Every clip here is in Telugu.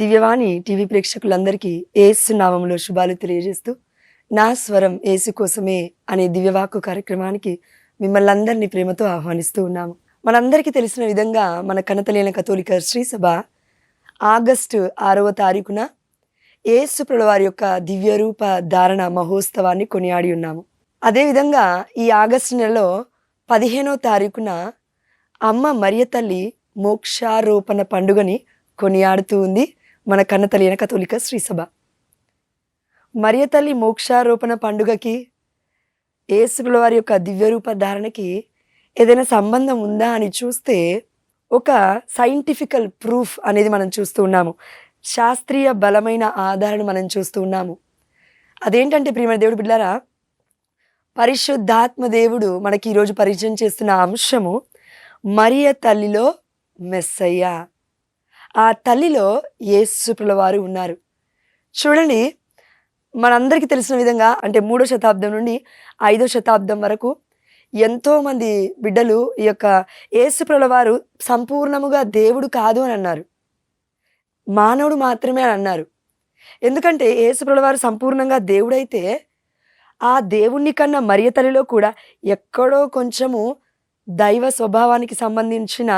దివ్యవాణి టీవీ ప్రేక్షకులందరికీ యేసు నామములో శుభాలు తెలియజేస్తూ నా స్వరం యేసు కోసమే అనే దివ్యవాక్కు కార్యక్రమానికి మిమ్మల్ని అందరినీ ప్రేమతో ఆహ్వానిస్తూ ఉన్నాము. మనందరికీ తెలిసిన విధంగా మన కనతలేని కథోలిక శ్రీ సభ ఆగస్టు 6వ తారీఖున యేసు ప్రభువారి యొక్క దివ్య రూప ధారణ మహోత్సవాన్ని కొనియాడి ఉన్నాము. అదేవిధంగా ఈ ఆగస్టు నెలలో 15వ తారీఖున అమ్మ మరియ తల్లి మోక్షారోపణ పండుగని కొనియాడుతూ ఉంది మన కన్నతల్లి కథోలిక శ్రీ సభ. మరియ తల్లి మోక్షారోపణ పండుగకి యేసు వారి యొక్క దివ్యరూప ధారణకి ఏదైనా సంబంధం ఉందా అని చూస్తే ఒక సైంటిఫికల్ ప్రూఫ్ అనేది మనం చూస్తూ ఉన్నాము. శాస్త్రీయ బలమైన ఆధారణ మనం చూస్తూ ఉన్నాము. అదేంటంటే ప్రియమైన దేవుడు బిడ్డలారా, పరిశుద్ధాత్మ దేవుడు మనకి ఈరోజు పరిచయం చేస్తున్న అంశము మరియ తల్లిలో మెస్సయ్య. ఆ తల్లిలో యేసు ప్రభువారు ఉన్నారు. చూడండి, మనందరికీ తెలిసిన విధంగా అంటే 3వ శతాబ్దం నుండి 5వ శతాబ్దం వరకు ఎంతోమంది బిడ్డలు ఈ యొక్క యేసు ప్రభువారు సంపూర్ణముగా దేవుడు కాదు అని అన్నారు, మానవుడు మాత్రమే అని అన్నారు. ఎందుకంటే యేసు ప్రభువారు సంపూర్ణంగా దేవుడైతే ఆ దేవుణ్ణి కన్నా మరియ తల్లిలో కూడా ఎక్కడో కొంచెము దైవ స్వభావానికి సంబంధించిన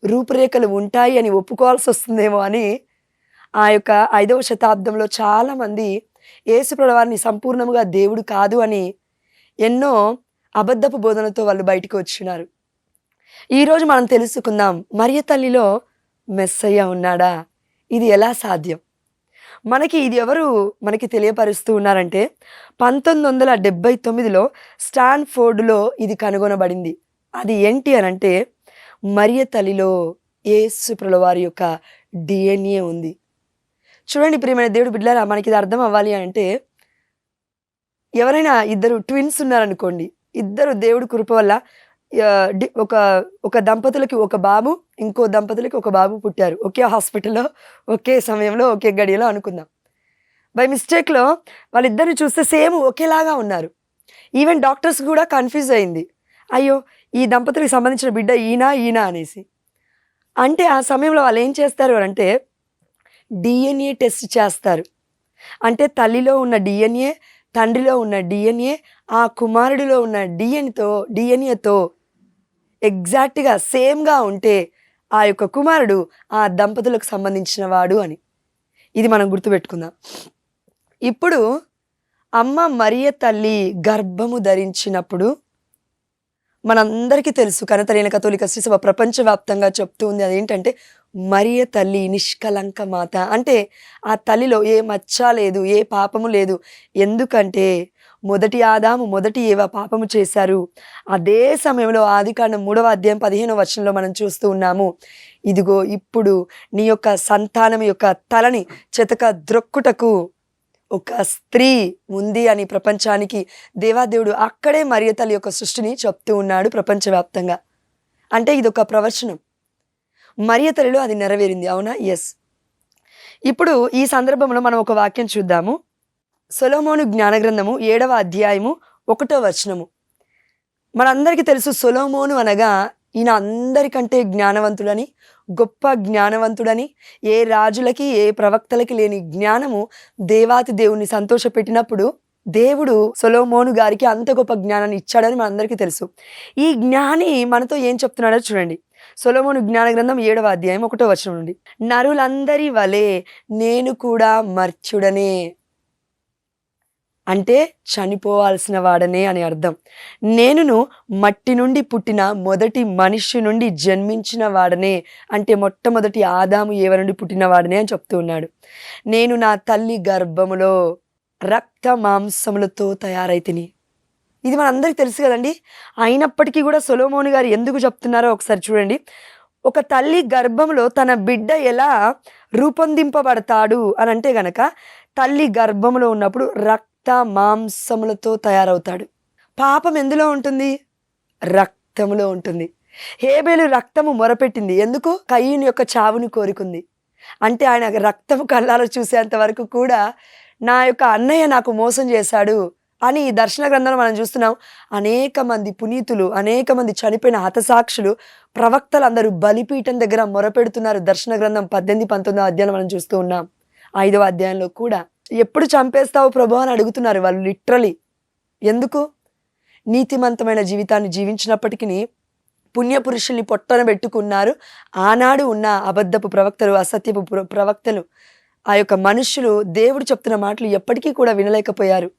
రూపురేఖలు ఉంటాయి అని ఒప్పుకోవాల్సి వస్తుందేమో అని ఆ యొక్క 5వ శతాబ్దంలో చాలామంది యేసు ప్రభువారిని సంపూర్ణముగా దేవుడు కాదు అని ఎన్నో అబద్ధపు బోధనతో వాళ్ళు బయటకు వచ్చినారు. ఈరోజు మనం తెలుసుకుందాం, మరియ తల్లిలో మెస్సయ్య ఉన్నాడా? ఇది ఎలా సాధ్యం? మనకి ఇది ఎవరు మనకి తెలియపరుస్తూ ఉన్నారంటే 1979లో స్టాన్ఫోర్డ్లో ఇది కనుగొనబడింది. అది ఏంటి అని అంటే మరియ తల్లిలో యేసు ప్రభువారి యొక్క డిఎన్ఏ ఉంది. చూడండి ప్రియమైన దేవుడు బిడ్డలారా, మనకి ఇది అర్థం అవ్వాలి అంటే ఎవరైనా ఇద్దరు ట్విన్స్ ఉన్నారనుకోండి, ఇద్దరు దేవుడి కృప వల్ల ఒక దంపతులకి ఒక బాబు, ఇంకో దంపతులకి ఒక బాబు పుట్టారు. ఒకే హాస్పిటల్లో ఒకే సమయంలో ఒకే గడియలో అనుకుందాం. బై మిస్టేక్లో వాళ్ళిద్దరిని చూస్తే సేమ్ ఒకేలాగా ఉన్నారు. ఈవెన్ డాక్టర్స్ కూడా కన్ఫ్యూజ్ అయింది, అయ్యో ఈ దంపతులకు సంబంధించిన బిడ్డ ఈయన అనేసి. అంటే ఆ సమయంలో వాళ్ళు ఏం చేస్తారు అంటే డిఎన్ఏ టెస్ట్ చేస్తారు. అంటే తల్లిలో ఉన్న డిఎన్ఏ, తండ్రిలో ఉన్న డిఎన్ఏ, ఆ కుమారుడిలో ఉన్న డిఎన్ఏతో ఎగ్జాక్ట్గా సేమ్గా ఉంటే ఆ యొక్క కుమారుడు ఆ దంపతులకు సంబంధించిన వాడు అని. ఇది మనం గుర్తుపెట్టుకుందాం. ఇప్పుడు అమ్మ మరియ తల్లి గర్భము ధరించినప్పుడు మనందరికీ తెలుసు, కనతల్లి కథోలిక శ్రీ సభ ప్రపంచవ్యాప్తంగా చెప్తూ ఉంది. అదేంటంటే మరియ తల్లి నిష్కలంక మాత. అంటే ఆ తల్లిలో ఏ మచ్చ లేదు, ఏ పాపము లేదు. ఎందుకంటే మొదటి ఆదాము మొదటి ఏవ పాపము చేశారు. అదే సమయంలో ఆదికాండం 3వ అధ్యాయం 15వ వచనంలో మనం చూస్తూ ఉన్నాము, ఇదిగో ఇప్పుడు నీ యొక్క సంతానం యొక్క తలని చెతక ద్రొక్కుటకు ఒక స్త్రీ ఉంది అని ప్రపంచానికి దేవాదేవుడు అక్కడే మరియ తల్లి యొక్క సృష్టిని చెప్తూ ఉన్నాడు ప్రపంచవ్యాప్తంగా. అంటే ఇది ఒక ప్రవచనం. మరియ తల్లిలో అది నెరవేరింది, అవునా? ఎస్. ఇప్పుడు ఈ సందర్భంలో మనం ఒక వాక్యం చూద్దాము. సొలొమోను జ్ఞానగ్రంథము 7వ అధ్యాయము 1వ వచనము. మనందరికీ తెలుసు, సొలొమోను అనగా ఈయన అందరికంటే జ్ఞానవంతుడని, గొప్ప జ్ఞానవంతుడని, ఏ రాజులకి ఏ ప్రవక్తలకి లేని జ్ఞానము దేవాతి దేవుణ్ణి సంతోషపెట్టినప్పుడు దేవుడు సొలొమోను గారికి అంత గొప్ప జ్ఞానాన్ని ఇచ్చాడని మనందరికీ తెలుసు. ఈ జ్ఞాని మనతో ఏం చెప్తున్నాడో చూడండి. సొలొమోను జ్ఞాన గ్రంథం 7వ అధ్యాయం 1వ వచనం నుండి, నరులందరి వలె నేను కూడా మర్త్యుడనే, అంటే చనిపోవాల్సిన వాడనే అని అర్థం. నేనును మట్టి నుండి పుట్టిన మొదటి మనిషి నుండి జన్మించిన వాడనే, అంటే మొట్టమొదటి ఆదాము ఏవ నుండి పుట్టిన వాడనే అని చెప్తూ ఉన్నాడు. నేను నా తల్లి గర్భములో రక్త మాంసములతో తయారైతిని. ఇది మనందరికీ తెలుసు కదండి. అయినప్పటికీ కూడా సొలొమోను గారు ఎందుకు చెప్తున్నారో ఒకసారి చూడండి. ఒక తల్లి గర్భంలో తన బిడ్డ ఎలా రూపొందింపబడతాడు అని అంటే గనక తల్లి గర్భంలో ఉన్నప్పుడు రక్త మాంసములతో తయారవుతాడు. పాపం ఎందులో ఉంటుంది? రక్తములో ఉంటుంది. హేబేలు రక్తము మొరపెట్టింది ఎందుకు? కయీను యొక్క చావుని కోరుకుంది. అంటే ఆయన రక్తము కళ్ళారా చూసేంత వరకు కూడా నా యొక్క అన్నయ్య నాకు మోసం చేశాడు అని ఈ దర్శన గ్రంథంలో మనం చూస్తున్నాం. అనేక మంది పునీతులు, అనేక మంది చనిపోయిన హతసాక్షులు, ప్రవక్తలు అందరూ బలిపీఠం దగ్గర మొరపెడుతున్నారు. దర్శన గ్రంథం 18, 19 అధ్యాయంలో మనం చూస్తూ ఉన్నాం. 5వ అధ్యాయంలో కూడా ఎప్పుడు చంపేస్తావు ప్రభు అని అడుగుతున్నారు వాళ్ళు లిటరలీ. ఎందుకు? నీతిమంతమైన జీవితాన్ని జీవించినప్పటికీ పుణ్యపురుషుల్ని పొట్టన పెట్టుకున్నారు. ఆనాడు ఉన్న అబద్ధపు ప్రవక్తలు, అసత్యపు ప్రవక్తలు, ఆ యొక్క మనుషులు దేవుడు చెప్తున్న మాటలు ఎప్పటికీ కూడా వినలేకపోయారు.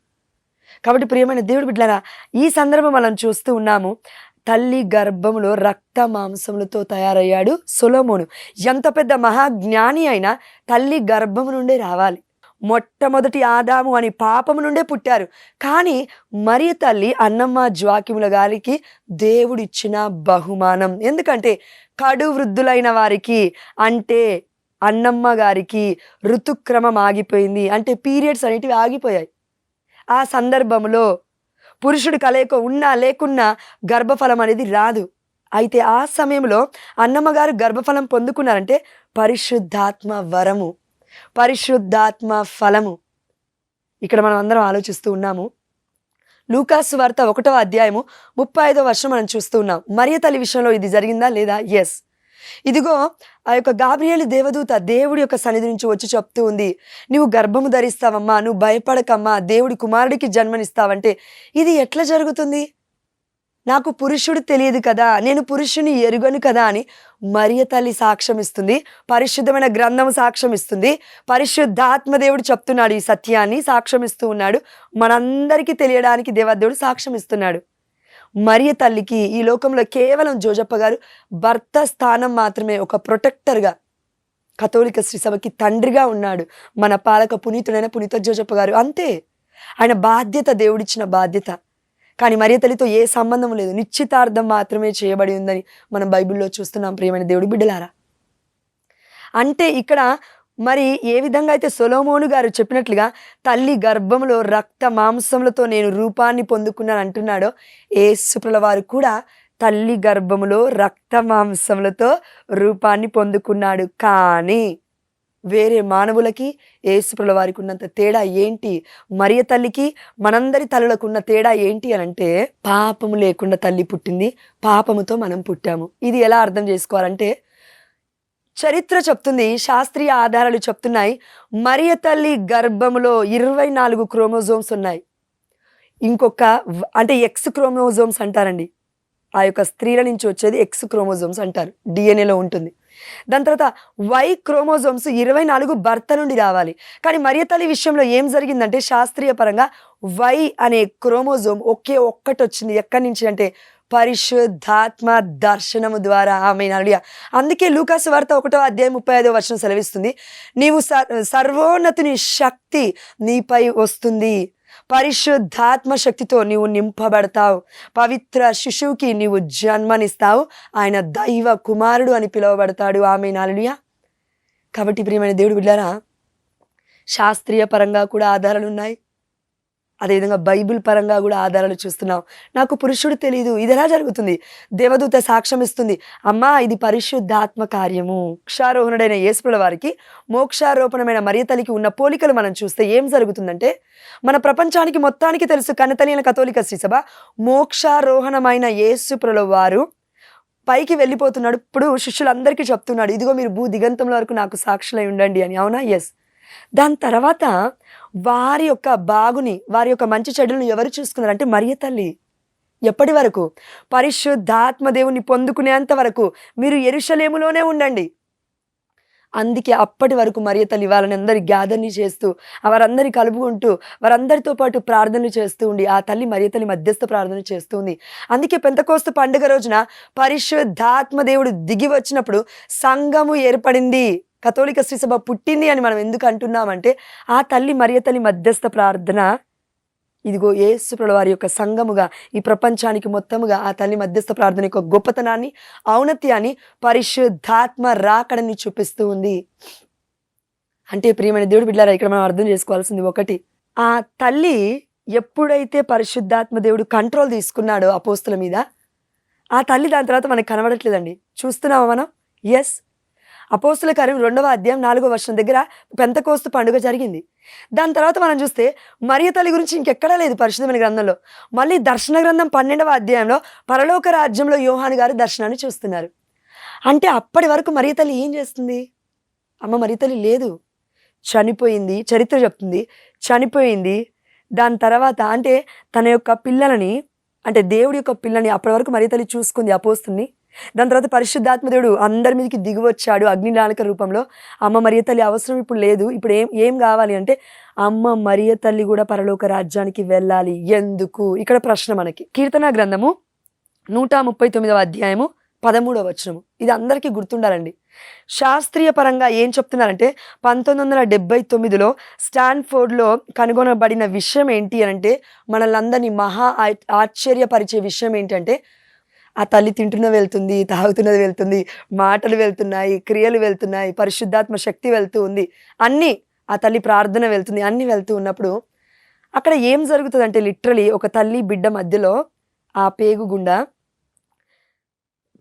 కాబట్టి ప్రియమైన దేవుడి బిడ్డలారా, ఈ సందర్భం మనం చూస్తూ ఉన్నాము. తల్లి గర్భములో రక్త మాంసములతో తయారయ్యాడు సొలొమోను. ఎంత పెద్ద మహాజ్ఞాని అయినా తల్లి గర్భము నుండే రావాలి. మొట్టమొదటి ఆదాము అని పాపము నుండే పుట్టారు. కానీ మరియ తల్లి అన్నమ్మ జ్వాకిముల గారికి దేవుడిచ్చిన బహుమానం. ఎందుకంటే కడు వృద్ధులైన వారికి, అంటే అన్నమ్మ గారికి ఋతుక్రమం ఆగిపోయింది, అంటే పీరియడ్స్ అనేటివి ఆగిపోయాయి. ఆ సందర్భంలో పురుషుడు కలయిక ఉన్నా లేకున్నా గర్భఫలం అనేది రాదు. అయితే ఆ సమయంలో అన్నమ్మగారు గర్భఫలం పొందుకున్నారంటే పరిశుద్ధాత్మ వరము, పరిశుద్ధాత్మ ఫలము. ఇక్కడ మనం అందరం ఆలోచిస్తూ ఉన్నాము. లూకాసు వార్త 1వ అధ్యాయము 35వ వచనం మనం చూస్తూ ఉన్నాం. మరియ తల్లి విషయంలో ఇది జరిగిందా లేదా? ఎస్. ఇదిగో ఆ యొక్క గాబ్రియేలు దేవదూత దేవుడి యొక్క సన్నిధి నుంచి వచ్చి చెప్తూ ఉంది, నువ్వు గర్భము ధరిస్తావమ్మా, నువ్వు భయపడకమ్మా, దేవుడి కుమారుడికి జన్మనిస్తావంటే ఇది ఎట్లా జరుగుతుంది? నాకు పురుషుడు తెలియదు కదా, నేను పురుషుని ఎరుగను కదా అని మరియ తల్లి సాక్ష్యం ఇస్తుంది. పరిశుద్ధమైన గ్రంథము సాక్ష్యం ఇస్తుంది. పరిశుద్ధాత్మ దేవుడు చెప్తున్నాడు ఈ సత్యాన్ని, సాక్ష్యం ఇస్తూ ఉన్నాడు. మనందరికీ తెలియడానికి దేవదేవుడు సాక్ష్యం ఇస్తున్నాడు. మరియ తల్లికి ఈ లోకంలో కేవలం జోజప్ప గారు భర్త స్థానం మాత్రమే, ఒక ప్రొటెక్టర్గా కథోలిక శ్రీ సభకి తండ్రిగా ఉన్నాడు. మన పాలక పునీతుడైన పునీత జోజప్ప గారు అంతే. ఆయన బాధ్యత దేవుడిచ్చిన బాధ్యత. కానీ మరియ తల్లితో ఏ సంబంధం లేదు, నిశ్చితార్థం మాత్రమే చేయబడి ఉందని మనం బైబిల్లో చూస్తున్నాం. ప్రియమైన దేవుడి బిడ్డలారా, అంటే ఇక్కడ మరి ఏ విధంగా అయితే సొలొమోను గారు చెప్పినట్లుగా తల్లి గర్భంలో రక్త మాంసములతో నేను రూపాన్ని పొందుకున్నాను అంటున్నాడో, యేసుప్రభుల వారు కూడా తల్లి గర్భములో రక్త మాంసములతో రూపాన్ని పొందుకున్నాడు. కానీ వేరే మానవులకి యేసుప్రభుల వారికి ఉన్నంత తేడా ఏంటి? మరియ తల్లికి మనందరి తల్లులకు ఉన్న తేడా ఏంటి అని అంటే, పాపము లేకుండా తల్లి పుట్టింది, పాపముతో మనం పుట్టాము. ఇది ఎలా అర్థం చేసుకోవాలంటే, చరిత్ర చెప్తుంది, శాస్త్రీయ ఆధారాలు చెప్తున్నాయి, మరియ తల్లి గర్భములో 24 క్రోమోజోమ్స్ ఉన్నాయి. ఇంకొక అంటే ఎక్స్ క్రోమోజోమ్స్ అంటారండి. ఆ యొక్క స్త్రీల నుంచి వచ్చేది ఎక్స్ క్రోమోజోమ్స్ అంటారు, డిఎన్ఏలో ఉంటుంది. దాని తర్వాత వై క్రోమోజోమ్స్ 24 భర్త నుండి రావాలి. కానీ మరియ తల్లి విషయంలో ఏం జరిగిందంటే, శాస్త్రీయ పరంగా వై అనే క్రోమోజోమ్ ఒకే ఒక్కటి వచ్చింది. ఎక్కడి నుంచి అంటే పరిశుద్ధాత్మ దర్శనము ద్వారా. ఆమేన్, హల్లెలూయా. అందుకే లూకాసు వార్త 1వ అధ్యాయం 35వ వచనం సెలవిస్తుంది, నీవు సర్వోన్నతుని శక్తి నీపై వస్తుంది, పరిశుద్ధాత్మ శక్తితో నీవు నింపబడతావు, పవిత్ర శిశువుకి నీవు జన్మనిస్తావు, ఆయన దైవ కుమారుడు అని పిలువబడతాడు. ఆమేన్, హల్లెలూయా. కాబట్టి ప్రియమైన దేవుడు బిడ్డలారా, శాస్త్రీయ పరంగా కూడా ఆధారాలు ఉన్నాయి, అదేవిధంగా బైబిల్ పరంగా కూడా ఆధారాలు చూస్తున్నాం. నాకు పురుషుడు తెలియదు, ఇది ఎలా జరుగుతుంది? దేవదూత సాక్ష్యం ఇస్తుంది, అమ్మా ఇది పరిశుద్ధాత్మ కార్యము. మోక్షారోహణుడైన యేసుప్రభుల వారికి మోక్షారోపణమైన మరియ తల్లికి ఉన్న పోలికలు మనం చూస్తే ఏం జరుగుతుందంటే, మన ప్రపంచానికి మొత్తానికి తెలుసు, కన్నతల్లి కథోలిక శ్రీ సభ మోక్షారోహణమైన యేసుప్రభుల వారు పైకి వెళ్ళిపోతున్నాడు. ఇప్పుడు శిష్యులందరికీ చెప్తున్నాడు, ఇదిగో మీరు భూ దిగంతంలో వరకు నాకు సాక్షులై ఉండండి అని. అవునా? ఎస్. దాని తర్వాత వారి యొక్క బాగుని, వారి యొక్క మంచి చెడులను ఎవరు చూసుకున్నారంటే మరియ తల్లి. ఎప్పటి వరకు? పరిశుద్ధాత్మ దేవుని పొందుకునేంత వరకు మీరు యెరూషలేములోనే ఉండండి. అందుకే అప్పటి వరకు మరియ తల్లి వాళ్ళని అందరి గ్యాదర్ని చేస్తూ, వారందరి కలుపుకుంటూ, వారందరితో పాటు ప్రార్థనలు చేస్తూ ఉండి, ఆ తల్లి మరియ తల్లి మధ్యస్థ ప్రార్థన చేస్తుంది. అందుకే పెంతెకోస్తు పండుగ రోజున పరిశుద్ధాత్మ దేవుడు దిగి వచ్చినప్పుడు సంఘము ఏర్పడింది, కథోలిక శ్రీ సభ పుట్టింది అని మనం ఎందుకు అంటున్నామంటే, ఆ తల్లి మరియ తల్లి మధ్యస్థ ప్రార్థన ఇదిగో యేసుప్రభుల వారి యొక్క సంఘముగా ఈ ప్రపంచానికి మొత్తముగా ఆ తల్లి మధ్యస్థ ప్రార్థన యొక్క గొప్పతనాన్ని, ఔన్నత్యాన్ని, పరిశుద్ధాత్మ రాకడని చూపిస్తూ ఉంది. అంటే ప్రియమైన దేవుడు బిడ్డలారా, ఇక్కడ మనం అర్థం చేసుకోవాల్సింది ఒకటి, ఆ తల్లి ఎప్పుడైతే పరిశుద్ధాత్మ దేవుడు కంట్రోల్ తీసుకున్నాడో అపోస్తుల మీద, ఆ తల్లి దాని తర్వాత మనకు కనబడట్లేదండి. చూస్తున్నామా మనం? ఎస్. అపోస్తుల కార్యం 2వ అధ్యాయం 4వ వచనం దగ్గర పెంతెకోస్తు పండుగ జరిగింది. దాని తర్వాత మనం చూస్తే మరియ తల్లి గురించి ఇంకెక్కడా లేదు పరిశుద్ధమైన గ్రంథంలో. మళ్ళీ దర్శన గ్రంథం 12వ అధ్యాయంలో పరలోక రాజ్యంలో యోహాను గారు దర్శనాన్ని చూస్తున్నారు. అంటే అప్పటి వరకు మరియ తల్లి ఏం చేస్తుంది? అమ్మ మరియ తల్లి లేదు, చనిపోయింది. చరిత్ర చెప్తుంది చనిపోయింది. దాని తర్వాత అంటే తన యొక్క పిల్లలని, అంటే దేవుడి యొక్క పిల్లని అప్పటి వరకు మరియ తల్లి చూసుకుంది అపోస్తుల్ని. దాని తర్వాత పరిశుద్ధాత్మ దేవుడు అందరి మీదకి దిగి వచ్చాడు అగ్నినాళిక రూపంలో. అమ్మ మరియ తల్లి అవసరం ఇప్పుడు లేదు. ఇప్పుడు ఏం కావాలి అంటే అమ్మ మరియ తల్లి కూడా పరలోక రాజ్యానికి వెళ్ళాలి. ఎందుకు? ఇక్కడ ప్రశ్న మనకి. కీర్తన గ్రంథము 139వ అధ్యాయము 13వ వచనము. ఇది అందరికీ గుర్తుండాలండి. శాస్త్రీయ పరంగా ఏం చెప్తున్నారంటే 1979లో స్టాన్ఫోర్డ్లో కనుగొనబడిన విషయం ఏంటి అంటే, మనల్ని మహా ఆశ్చర్యపరిచే విషయం ఏంటంటే, ఆ తల్లి తింటున్న వెళ్తుంది, తాగుతున్నది వెళ్తుంది, మాటలు వెళ్తున్నాయి, క్రియలు వెళ్తున్నాయి, పరిశుద్ధాత్మ శక్తి వెళ్తూ ఉంది, అన్నీ ఆ తల్లి ప్రార్థన వెళ్తుంది, అన్నీ వెళ్తూ ఉన్నప్పుడు అక్కడ ఏం జరుగుతుందంటే లిటరలీ ఒక తల్లి బిడ్డ మధ్యలో ఆ పేగు గుండా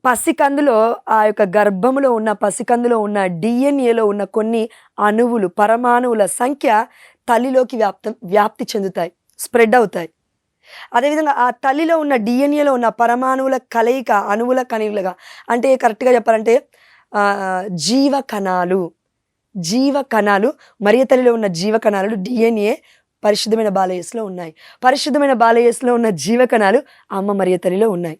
పసికందులో, ఆ యొక్క గర్భములో ఉన్న పసికందులో ఉన్న డిఎన్ఏలో ఉన్న కొన్ని అణువులు, పరమాణువుల సంఖ్య తల్లిలోకి వ్యాప్తి చెందుతాయి, స్ప్రెడ్ అవుతాయి. అదేవిధంగా ఆ తల్లిలో ఉన్న డిఎన్ఏలో ఉన్న పరమాణువుల కలయిక, అణువుల కణిలుగా, అంటే కరెక్ట్గా చెప్పాలంటే జీవకణాలు మరియ తల్లిలో ఉన్న జీవకణాలు డిఎన్ఏ పరిశుద్ధమైన బాలయేసులో ఉన్నాయి. పరిశుద్ధమైన బాలయేసులో ఉన్న జీవకణాలు అమ్మ మరియ తల్లిలో ఉన్నాయి.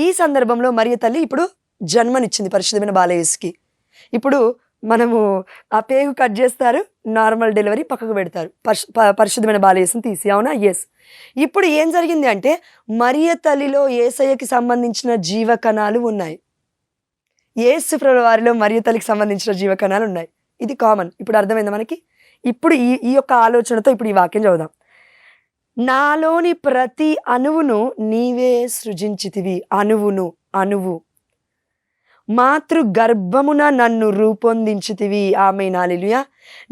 ఈ సందర్భంలో మరియ తల్లి ఇప్పుడు జన్మనిచ్చింది పరిశుద్ధమైన బాలయేసుకి. ఇప్పుడు మనము ఆ పేగు కట్ చేస్తారు, నార్మల్ డెలివరీ పక్కకు పెడతారు, పరిశుద్ధమైన బాలయేసుని తీసి. అవునా? ఎస్. ఇప్పుడు ఏం జరిగింది అంటే మరియ తల్లిలో యేసయ్యకి సంబంధించిన జీవకణాలు ఉన్నాయి, యేసు ప్రభువు వారిలో మరియ తల్లికి సంబంధించిన జీవకణాలు ఉన్నాయి. ఇది కామన్. ఇప్పుడు అర్థమైందా మనకి? ఇప్పుడు ఈ యొక్క ఆలోచనతో ఇప్పుడు ఈ వాక్యం చదువుదాం. నాలోని ప్రతి అణువును నీవే సృజించితివి. అణువు మాతృ గర్భమున నన్ను రూపొందించితివి. ఆమేన్, హల్లెలూయా.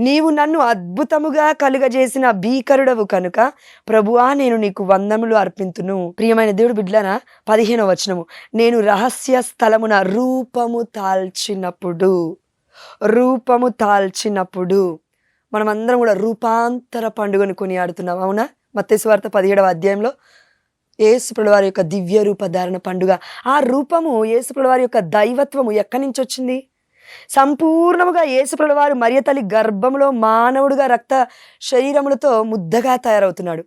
నీవు నన్ను అద్భుతముగా కలుగజేసిన భీకరుడవు కనుక ప్రభువా నేను నీకు వందములు అర్పింతును. ప్రియమైన దేవుడు బిడ్డలారా, 15వ వచనము, నేను రహస్య స్థలమున రూపము తాల్చినప్పుడు మనమందరం కూడా రూపాంతర పండుగను కొనియాడుతున్నాం. అవునా? మత్తయి సువార్త 17వ అధ్యాయంలో యేసు ప్రభువు వారి యొక్క దివ్య రూప ధారణ పండుగ. ఆ రూపము యేసు ప్రభువు వారి యొక్క దైవత్వము ఎక్కడి నుంచి వచ్చింది? సంపూర్ణముగా యేసు ప్రభువు వారు మరియ తల్లి గర్భంలో మానవుడిగా రక్త శరీరములతో ముద్దగా తయారవుతున్నాడు.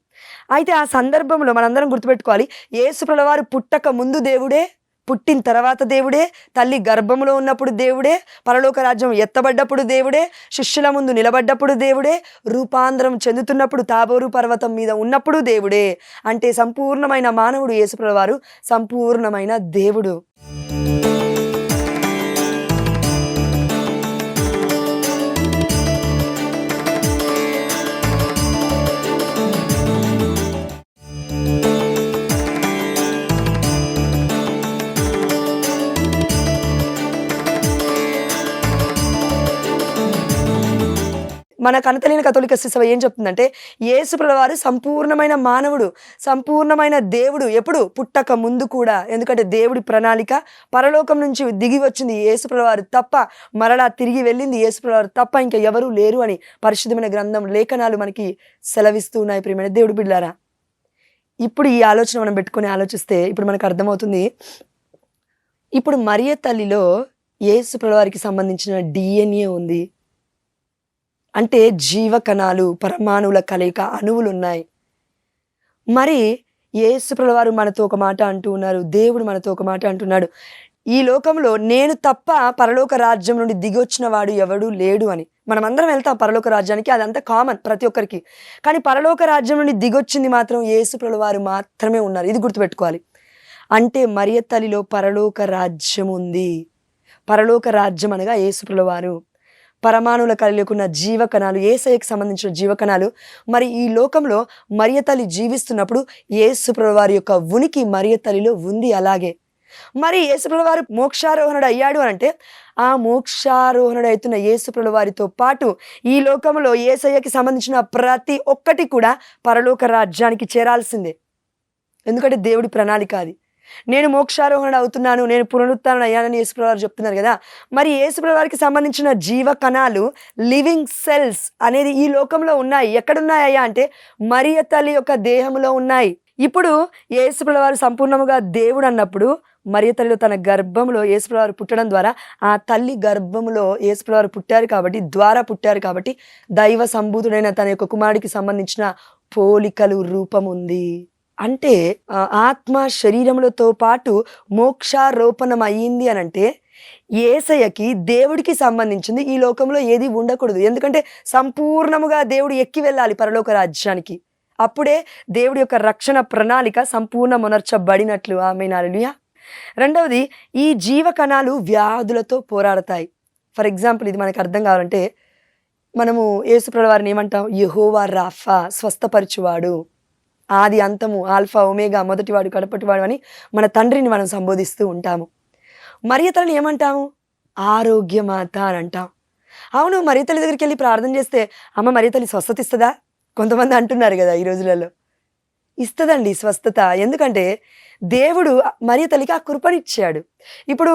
అయితే ఆ సందర్భంలో మనందరం గుర్తుపెట్టుకోవాలి, యేసు ప్రభువు వారు పుట్టక ముందు దేవుడే, పుట్టిన తర్వాత దేవుడే, తల్లి గర్భంలో ఉన్నప్పుడు దేవుడే, పరలోక రాజ్యం ఎత్తబడ్డప్పుడు దేవుడే, శిష్యుల ముందు నిలబడ్డప్పుడు దేవుడే, రూపాంతరం చెందుతున్నప్పుడు తాబోరు పర్వతం మీద ఉన్నప్పుడు దేవుడే. అంటే సంపూర్ణమైన మానవుడు యేసు ప్రభువు వారు, సంపూర్ణమైన దేవుడు. మన కనతలేని కథోలిక శిశువ ఏం చెప్తుందంటే యేసు ప్రభువు వారు సంపూర్ణమైన మానవుడు, సంపూర్ణమైన దేవుడు. ఎప్పుడు? పుట్టక ముందు కూడా. ఎందుకంటే దేవుడి ప్రణాళిక పరలోకం నుంచి దిగి వచ్చింది యేసు ప్రభువు వారు తప్ప, మరలా తిరిగి వెళ్ళింది యేసు ప్రభువు వారు తప్ప ఇంకా ఎవరూ లేరు అని పరిశుద్ధమైన గ్రంథం, లేఖనాలు మనకి సెలవిస్తూ ఉన్నాయి. ప్రియమైన దేవుడి బిడ్డలారా, ఇప్పుడు ఈ ఆలోచన మనం పెట్టుకొని ఆలోచిస్తే ఇప్పుడు మనకు అర్థమవుతుంది. ఇప్పుడు మరియ తల్లిలో యేసు ప్రభువు వారికి సంబంధించిన డిఎన్ఏ ఉంది, అంటే జీవకణాలు, పరమాణువుల కలయిక, అణువులు ఉన్నాయి. మరి యేసు ప్రభువు వారు మనతో ఒక మాట అంటూ ఉన్నారు, దేవుడు మనతో ఒక మాట అంటున్నాడు, ఈ లోకంలో నేను తప్ప పరలోక రాజ్యం నుండి దిగొచ్చిన వాడు ఎవడు లేడు అని. మనం అందరం వెళ్తాం పరలోక రాజ్యానికి, అదంతా కామన్ ప్రతి ఒక్కరికి. కానీ పరలోక రాజ్యం నుండి దిగొచ్చింది మాత్రం యేసు ప్రభువు వారు మాత్రమే ఉన్నారు. ఇది గుర్తుపెట్టుకోవాలి. అంటే మరియ తల్లిలో పరలోక రాజ్యం ఉంది. పరలోక రాజ్యం అనగా యేసు ప్రభువు వారు, పరమాణువుల కలిగిన జీవకణాలు, యేసయ్యకి సంబంధించిన జీవకణాలు. మరి ఈ లోకంలో మరియ తల్లి జీవిస్తున్నప్పుడు యేసు ప్రభువు వారి యొక్క ఉనికి మరియ తల్లిలో ఉంది. అలాగే మరి యేసు ప్రభువు వారు మోక్షారోహణుడు అయ్యాడు అంటే ఆ మోక్షారోహణుడు అవుతున్న యేసు ప్రభువు వారితో పాటు ఈ లోకంలో యేసయ్యకి సంబంధించిన ప్రతి ఒక్కటి కూడా పరలోక రాజ్యానికి చేరాల్సిందే. ఎందుకంటే దేవుడి ప్రణాళిక అది. నేను మోక్షారోహణ అవుతున్నాను, నేను పునరుత్థానం అయ్యానని యేసుప్రభువారు చెప్తున్నారు కదా. మరి యేసుప్రభువారికి సంబంధించిన జీవ కణాలు, లివింగ్ సెల్స్ అనేది ఈ లోకంలో ఉన్నాయి. ఎక్కడున్నాయ్యా అంటే మరియ తల్లి యొక్క దేహంలో ఉన్నాయి. ఇప్పుడు యేసుప్రభువారు సంపూర్ణముగా దేవుడు అన్నప్పుడు మరియ తల్లిలో తన గర్భంలో యేసుప్రభువారు పుట్టడం ద్వారా ఆ తల్లి గర్భంలో యేసుప్రభువారు పుట్టారు కాబట్టి దైవ సంభూతుడైన తన యొక్క కుమారుడికి సంబంధించిన పోలికలు రూపం ఉంది. అంటే ఆత్మ శరీరములతో పాటు మోక్షారోపణం అయ్యింది అని అంటే యేసయ్యకి దేవుడికి సంబంధించింది ఈ లోకంలో ఏది ఉండకూడదు. ఎందుకంటే సంపూర్ణముగా దేవుడు ఎక్కి వెళ్ళాలి పరలోక రాజ్యానికి. అప్పుడే దేవుడి యొక్క రక్షణ ప్రణాళిక సంపూర్ణమునర్చబడినట్లు. ఆమేన్, హల్లెలూయా. రెండవది, ఈ జీవ కణాలు వ్యాధులతో పోరాడతాయి. ఫర్ ఎగ్జాంపుల్, ఇది మనకు అర్థం కావాలంటే మనము యేసుప్రభువారిని వారిని ఏమంటాం? యెహోవా రాఫా, స్వస్థపరచువాడు, ఆది అంతము, ఆల్ఫా ఒమేగా, మొదటివాడు కడపటివాడు అని మన తండ్రిని మనం సంబోధిస్తూ ఉంటాము. మరియ తల్లిని ఏమంటాము? ఆరోగ్యమాత అని అంటాం. అవును, మరియ తల్లి దగ్గరికి వెళ్ళి ప్రార్థన చేస్తే అమ్మ మరియ తల్లి స్వస్థత ఇస్తుందా? కొంతమంది అంటున్నారు కదా ఈ రోజులలో. ఇస్తుందండి స్వస్థత. ఎందుకంటే దేవుడు మరియ తల్లికి ఆ కృపనిచ్చాడు. ఇప్పుడు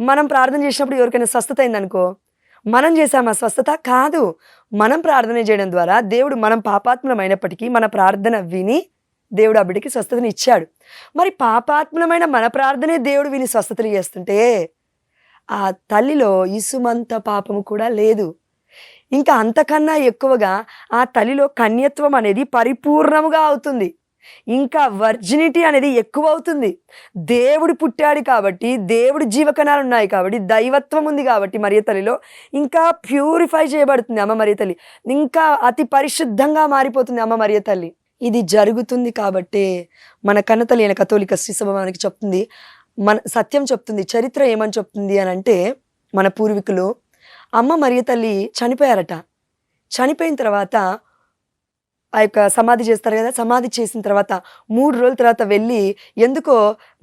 మనం ప్రార్థన చేసినప్పుడు ఎవరికైనా స్వస్థత అయిందనుకో, మనం చేసామా స్వస్థత? కాదు. మనం ప్రార్థన చేయడం ద్వారా దేవుడు, మనం పాపాత్మమైనప్పటికీ మన ప్రార్థన విని దేవుడు ఆ బిడ్డకి స్వస్థతని ఇచ్చాడు. మరి పాపాత్మమైన మన ప్రార్థనే దేవుడు విని స్వస్థతలు చేస్తుంటే ఆ తల్లిలో ఇసుమంత పాపము కూడా లేదు. ఇంకా అంతకన్నా ఎక్కువగా ఆ తల్లిలో కన్యత్వం అనేది పరిపూర్ణముగా అవుతుంది. ఇంకా వర్జినిటీ అనేది ఎక్కువ అవుతుంది. దేవుడు పుట్టాడు కాబట్టి, దేవుడి జీవకణాలు ఉన్నాయి కాబట్టి, దైవత్వం ఉంది కాబట్టి మరియ తల్లిలో ఇంకా ప్యూరిఫై చేయబడుతుంది అమ్మ మరియ తల్లి. ఇంకా అతి పరిశుద్ధంగా మారిపోతుంది అమ్మ మరియ తల్లి. ఇది జరుగుతుంది కాబట్టే మన కన్నతల్లి అయిన కథోలిక శ్రీసభ మనకి చెప్తుంది, మన సత్యం చెప్తుంది. చరిత్ర ఏమని చెప్తుంది అని అంటే, మన పూర్వీకులు అమ్మ మరియ తల్లి చనిపోయారట. చనిపోయిన తర్వాత ఆ యొక్క సమాధి చేస్తారు కదా, సమాధి చేసిన తర్వాత 3 రోజుల తర్వాత వెళ్ళి, ఎందుకో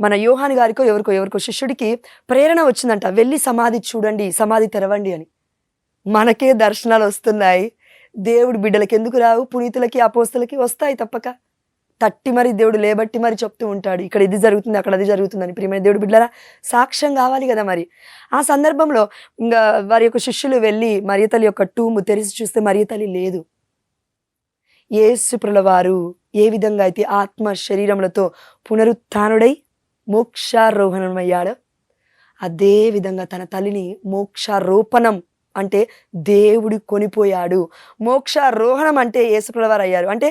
మన యోహాను గారికో ఎవరికో శిష్యుడికి ప్రేరణ వచ్చిందంట, వెళ్ళి సమాధి చూడండి, సమాధి తెరవండి అని. మనకే దర్శనాలు వస్తున్నాయి, దేవుడి బిడ్డలకి ఎందుకు రావు? పునీతులకి, అపోస్తలకి వస్తాయి తప్పక. తట్టి మరి దేవుడు లేబట్టి మరి చెప్తూ ఉంటాడు, ఇక్కడ ఇది జరుగుతుంది, అక్కడ అది జరుగుతుందని. ప్రియమైన దేవుడు బిడ్డలారా, సాక్ష్యం కావాలి కదా. మరి ఆ సందర్భంలో ఇంకా వారి యొక్క శిష్యులు వెళ్ళి మరియ తల్లి యొక్క టూము తెరిచి చూస్తే మరియ తల్లి లేదు. యేసుప్రభువారు ఏ విధంగా అయితే ఆత్మ శరీరములతో పునరుత్థానుడై మోక్షారోహణమయ్యాడో అదే విధంగా తన తల్లిని మోక్షారోపణం అంటే దేవుడి కొనిపోయాడు. మోక్షారోహణం అంటే యేసుప్రభువారు అయ్యారు. అంటే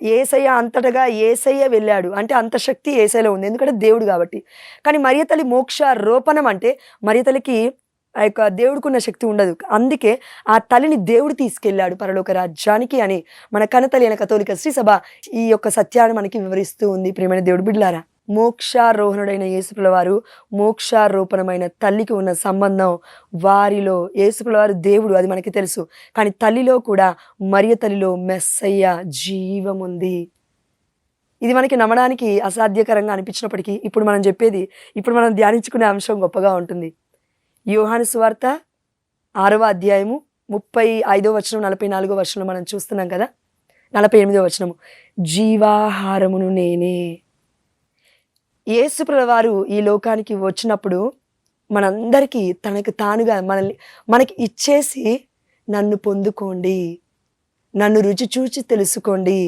యేసయ్య అంతటగా యేసయ్య వెళ్ళాడు అంటే అంత శక్తి యేసయ్యలో ఉంది, ఎందుకంటే దేవుడు కాబట్టి. కానీ మరియ తల్లి మోక్షారోపణం అంటే మరియ తల్లికి ఆ యొక్క దేవుడికున్న శక్తి ఉండదు. అందుకే ఆ తల్లిని దేవుడు తీసుకెళ్ళాడు పరలోక రాజ్యానికి అని మన కన్నతల్లి అయిన కథోలిక శ్రీసభ ఈ యొక్క సత్యాన్ని మనకి వివరిస్తూ ఉంది. ప్రియమైన దేవుడు బిడ్డలారా, మోక్షారోహణుడైన యేసుప్రభువారు మోక్షారోపణమైన తల్లికి ఉన్న సంబంధం, వారిలో యేసుప్రభువారు దేవుడు, అది మనకి తెలుసు. కానీ తల్లిలో కూడా, మరియ తల్లిలో మెస్సయ్య జీవం ఉంది. ఇది మనకి నమ్మడానికి అసాధ్యకరంగా అనిపించినప్పటికీ ఇప్పుడు మనం ధ్యానించుకునే అంశం గొప్పగా ఉంటుంది. యోహాను సువార్త 6వ అధ్యాయము 35వ వచనం 44వ వచనం మనం చూస్తున్నాం కదా. 48వ వచనము, జీవాహారమును నేనే. యేసుప్రభువారు ఈ లోకానికి వచ్చినప్పుడు మనందరికీ తనకు తానుగా మనకి ఇచ్చేసి, నన్ను పొందుకోండి, నన్ను రుచి చూచి తెలుసుకోండి.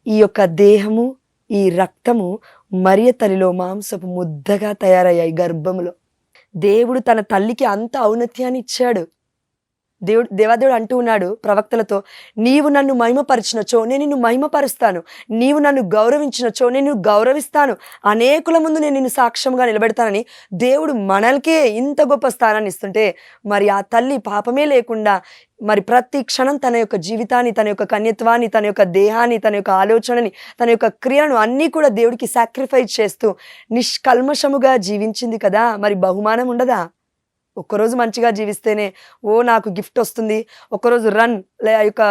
ఈ యొక్క దేహము, ఈ రక్తము మరియ తల్లిలో మాంసపు ముద్దగా తయారయ్యాయి గర్భములో. దేవుడు తన తల్లికి అంత ఔన్నత్యాన్ని ఇచ్చాడు. దేవాదేవుడు అంటూ ఉన్నాడు ప్రవక్తలతో, నీవు నన్ను మహిమపరిచినచో నేను నిన్ను మహిమపరుస్తాను, నీవు నన్ను గౌరవించినచో నేను గౌరవిస్తాను, అనేకుల ముందు నేను నిన్ను సాక్ష్యంగా నిలబెడతానని దేవుడు మనల్కే ఇంత గొప్ప స్థానాన్ని ఇస్తుంటే, మరి ఆ తల్లి పాపమే లేకుండా మరి ప్రతి క్షణం తన యొక్క జీవితాన్ని, తన యొక్క కన్యత్వాన్ని, తన యొక్క దేహాన్ని, తన యొక్క ఆలోచనని, తన యొక్క క్రియలను అన్నీ కూడా దేవుడికి సాక్రిఫైస్ చేస్తూ నిష్కల్మషముగా జీవించింది కదా. మరి బహుమానం ఉండదా? ఒక్కరోజు మంచిగా జీవిస్తేనే నాకు గిఫ్ట్ వస్తుంది, ఒక్కరోజు ఆ యొక్క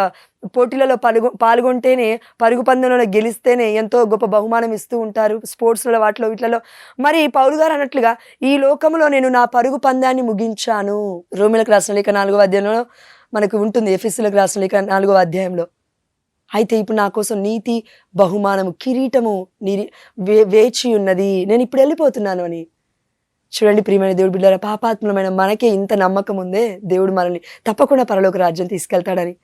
పోటీలలో పాల్గొంటేనే, పరుగు పందెంలో గెలిస్తేనే ఎంతో గొప్ప బహుమానం ఇస్తూ ఉంటారు స్పోర్ట్స్లలో, వాటిలో వీటిలలో. మరి పౌలు గారు అన్నట్లుగా ఈ లోకంలో నేను నా పరుగు పందాన్ని ముగించాను. రోమీయులకు రాసిన లేఖ 4వ అధ్యాయంలో మనకు ఉంటుంది, ఎఫెసీయులకు రాసిన లేఖ 4వ అధ్యాయంలో అయితే ఇప్పుడు నా కోసం నీతి బహుమానము కిరీటము వేచి ఉన్నది, నేను ఇప్పుడు వెళ్ళిపోతున్నాను అని. చూడండి ప్రియమైన దేవుడి బిడ్డలారా, పాపాత్మలమైన మనకే ఇంత నమ్మకం ఉందే దేవుడు మనల్ని తప్పకుండా పరలోక రాజ్యం తీసుకెళ్తాడని.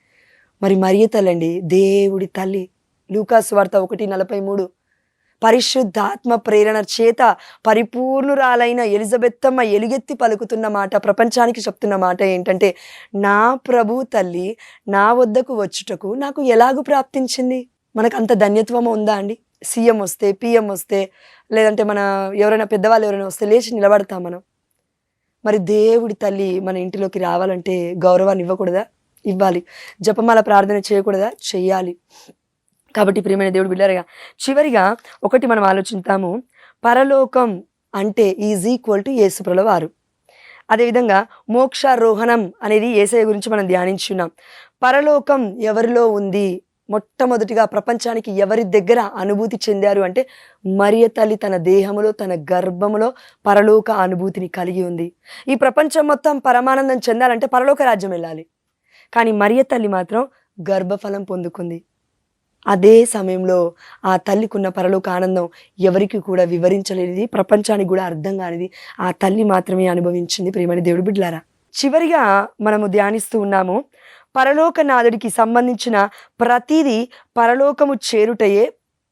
మరి మరియ తల్లండి, దేవుడి తల్లి. లూకాసు వార్త 1:43, పరిశుద్ధాత్మ ప్రేరణ చేత పరిపూర్ణురాలైన ఎలిజబెత్తమ్మ ఎలుగెత్తి పలుకుతున్న మాట, ప్రపంచానికి చెప్తున్న మాట ఏంటంటే, నా ప్రభు తల్లి నా వద్దకు వచ్చుటకు నాకు ఎలాగూ ప్రాప్తించింది. మనకు అంత ధన్యత్వం ఉందా అండి? సీఎం వస్తే, పిఎం వస్తే, లేదంటే మన ఎవరైనా పెద్దవాళ్ళు ఎవరైనా వస్తే లేచి నిలబడతాం మనం. మరి దేవుడి తల్లి మన ఇంటిలోకి రావాలంటే గౌరవాన్ని ఇవ్వకూడదా? ఇవ్వాలి. జపమాల ప్రార్థన చేయకూడదా? చెయ్యాలి. కాబట్టి ప్రియమైన దేవుడు బిడ్డలారా, చివరిగా ఒకటి మనం ఆలోచిస్తాము. పరలోకం అంటే ఈజ్ ఈక్వల్ టు యేసుప్రభుల వారు. అదేవిధంగా మోక్షారోహణం అనేది యేసయ్య గురించి మనం ధ్యానించున్నాం. పరలోకం ఎవరిలో ఉంది? మొట్టమొదటిగా ప్రపంచానికి ఎవరి దగ్గర అనుభూతి చెందారు అంటే, మరియ తల్లి తన దేహములో తన గర్భములో పరలోక అనుభూతిని కలిగి ఉంది. ఈ ప్రపంచం మొత్తం పరమానందం చెందాలంటే పరలోక రాజ్యం వెళ్ళాలి. కానీ మరియ తల్లి మాత్రం గర్భఫలం పొందుకుంది. అదే సమయంలో ఆ తల్లికున్న పరలోక ఆనందం ఎవరికి కూడా వివరించలేనిది, ప్రపంచానికి కూడా అర్థం కానిది ఆ తల్లి మాత్రమే అనుభవించింది. ప్రియమైన దేవుడి బిడ్డలారా, చివరిగా మనము ధ్యానిస్తూ ఉన్నాము, పరలోకనాథుడికి సంబంధించిన ప్రతిదీ పరలోకము చేరుటయే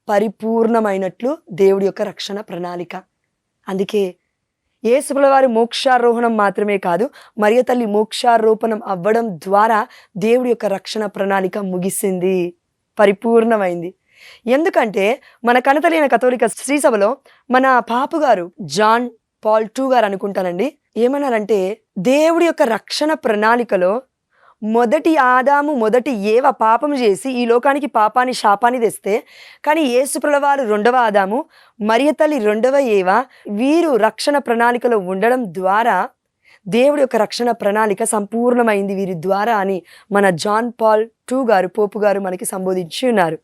పరిపూర్ణమైనట్లు దేవుడి యొక్క రక్షణ ప్రణాళిక. అందుకే యేసుప్రభుల వారి మోక్షారోహణం మాత్రమే కాదు, మరియ తల్లి మోక్షారోపణం అవ్వడం ద్వారా దేవుడి యొక్క రక్షణ ప్రణాళిక ముగిసింది, పరిపూర్ణమైంది. ఎందుకంటే మన కనతలైన కథోలిక శ్రీ సభలో మన పాపు గారు జాన్ పాల్ II గారు అనుకుంటానండి, ఏమన్నారంటే, దేవుడి యొక్క రక్షణ ప్రణాళికలో మొదటి ఆదాము మొదటి ఏవ పాపం చేసి ఈ లోకానికి పాపాన్ని శాపాన్ని తెస్తే, కానీ యేసుప్రభుల వారు రెండవ ఆదాము, మరియ తల్లి రెండవ ఏవ, వీరు రక్షణ ప్రణాళికలో ఉండడం ద్వారా దేవుడి యొక్క రక్షణ ప్రణాళిక సంపూర్ణమైంది వీరి ద్వారా అని మన జాన్ పాల్ II గారు పోపు గారు మనకి సంబోధించి ఉన్నారు.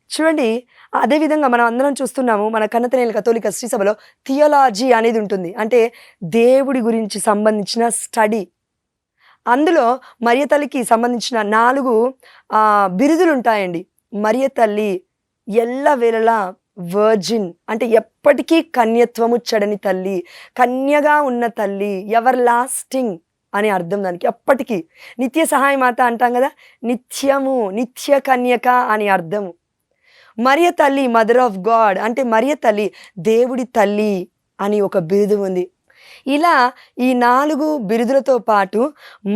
చూడండి, అదేవిధంగా మనం అందరం చూస్తున్నాము, మన కన్నతనేల కథోలిక శ్రీ సభలో థియాలజీ అనేది ఉంటుంది. అంటే దేవుడి గురించి సంబంధించిన స్టడీ. అందులో మరియ తల్లికి సంబంధించిన 4 బిరుదులు ఉంటాయండి. మరియ తల్లి ఎల్లవేళలా వర్జిన్, అంటే ఎప్పటికీ కన్యత్వము చెడని తల్లి, కన్యగా ఉన్న తల్లి, ఎవర్ లాస్టింగ్ అని అర్థం దానికి. ఎప్పటికీ నిత్య సహాయ మాత అంటాం కదా, నిత్యము, నిత్య కన్యక అని అర్థము. మరియ తల్లి మదర్ ఆఫ్ గాడ్, అంటే మరియ తల్లి దేవుడి తల్లి అని ఒక బిరుదు ఉంది. ఇలా ఈ 4 బిరుదులతో పాటు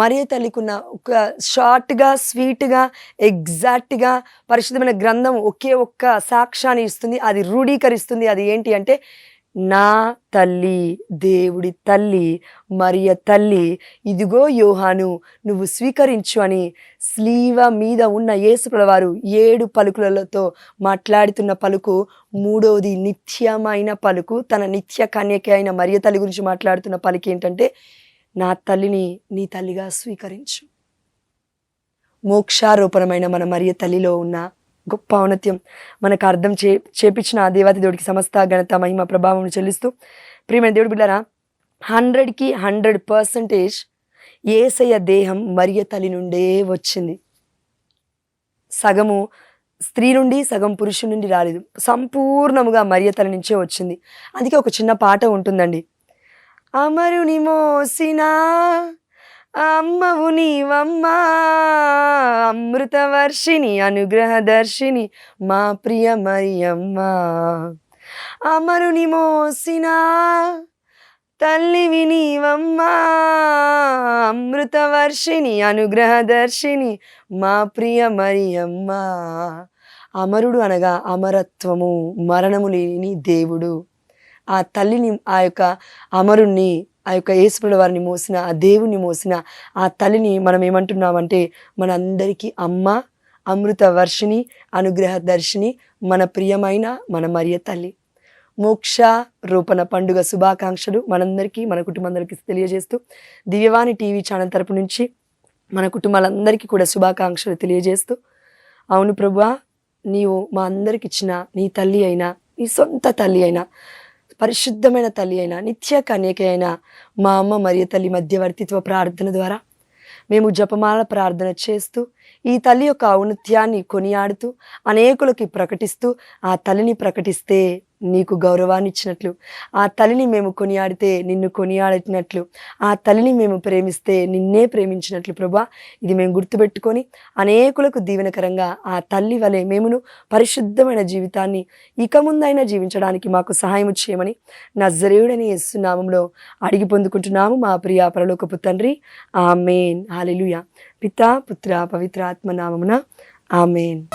మరియ తల్లికున్న ఒక షార్ట్గా, స్వీట్గా, ఎగ్జాక్ట్గా పరిశుద్ధమైన గ్రంథం ఒకే ఒక్క సాక్ష్యాన్ని ఇస్తుంది, అది రూఢీకరిస్తుంది. అది ఏంటి అంటే, నా తల్లి, దేవుడి తల్లి, మరియ తల్లి, ఇదిగో యోహాను నువ్వు స్వీకరించు అని స్లీవ మీద ఉన్న యేసుప్రభుల వారు 7 పలుకులతో మాట్లాడుతున్న పలుకు 3వది నిత్యమైన పలుకు. తన నిత్య కన్యక అయిన మరియ తల్లి గురించి మాట్లాడుతున్న పలుకు ఏంటంటే, నా తల్లిని నీ తల్లిగా స్వీకరించు. మోక్షారోపణమైన మన మరియ తల్లిలో ఉన్న గొప్ప ఔన్నత్యం మనకు అర్థం చేపించిన ఆ దేవాతి దేవుడికి సమస్త ఘనత మహిమ ప్రభావం చెల్లిస్తూ, ప్రియమైన దేవుడి బిడ్డలారా, 100కి 100% యేసయ్య దేహం మరియ తల్లి నుండే వచ్చింది. సగము స్త్రీ నుండి, సగం పురుషుడి నుండి రాలేదు, సంపూర్ణముగా మరియ తల్లి నుంచే వచ్చింది. అందుకే ఒక చిన్న పాట ఉంటుందండి, అమరుని మోసినా అమ్మవు నీవమ్మా, అమృతవర్షిణి అనుగ్రహదర్శిని మా ప్రియ మరియమ్మ. అమరుని మోసిన తల్లివి నీవమ్మా, అమృతవర్షిణి అనుగ్రహదర్శిని మా ప్రియ మరియమ్మ. అమరుడు అనగా అమరత్వము, మరణము లేని దేవుడు. ఆ తల్లిని, ఆ యొక్క అమరుణ్ణి, ఆ యొక్క యేసుప్రభుల వారిని మోసిన, ఆ దేవుని మోసిన ఆ తల్లిని మనం ఏమంటున్నామంటే, మనందరికీ అమ్మ, అమృత వర్షిణి, అనుగ్రహ దర్శిని, మన ప్రియమైన మన మరియ తల్లి. మోక్ష రూపణ పండుగ శుభాకాంక్షలు మనందరికీ, మన కుటుంబాలందరికీ తెలియజేస్తూ, దివ్యవాణి టీవీ ఛానల్ తరపు నుంచి మన కుటుంబాలందరికీ కూడా శుభాకాంక్షలు తెలియజేస్తూ, అవును ప్రభువా, నీవు మా అందరికి ఇచ్చిన నీ తల్లి అయినా, నీ సొంత తల్లి అయినా, పరిశుద్ధమైన తల్లి అయినా, నిత్య కన్యక అయినా మా అమ్మ మరియ తల్లి మధ్యవర్తిత్వ ప్రార్థన ద్వారా మేము జపమాల ప్రార్థన చేస్తూ ఈ తల్లి యొక్క ఔన్నత్యాన్ని కొనియాడుతూ అనేకులకి ప్రకటిస్తూ ఆ తల్లిని ప్రకటిస్తే నీకు గౌరవాన్ని ఇచ్చినట్లు, ఆ తల్లిని మేము కొనియాడితే నిన్ను కొనియాడినట్లు, ఆ తల్లిని మేము ప్రేమిస్తే నిన్నే ప్రేమించినట్లు ప్రభా, ఇది మేము గుర్తుపెట్టుకొని అనేకులకు దీవెనకరంగా ఆ తల్లి వలె మేమును పరిశుద్ధమైన జీవితాన్ని ఇక ముందైనా జీవించడానికి మాకు సహాయం చేయమని నజరేయుడని యేసు నామములో అడిగి పొందుకుంటున్నాము మా ప్రియ పరలోకపు తండ్రి. ఆమేన్. హల్లెలూయా. పితా పుత్ర పవిత్ర ఆత్మ నామమున ఆమేన్.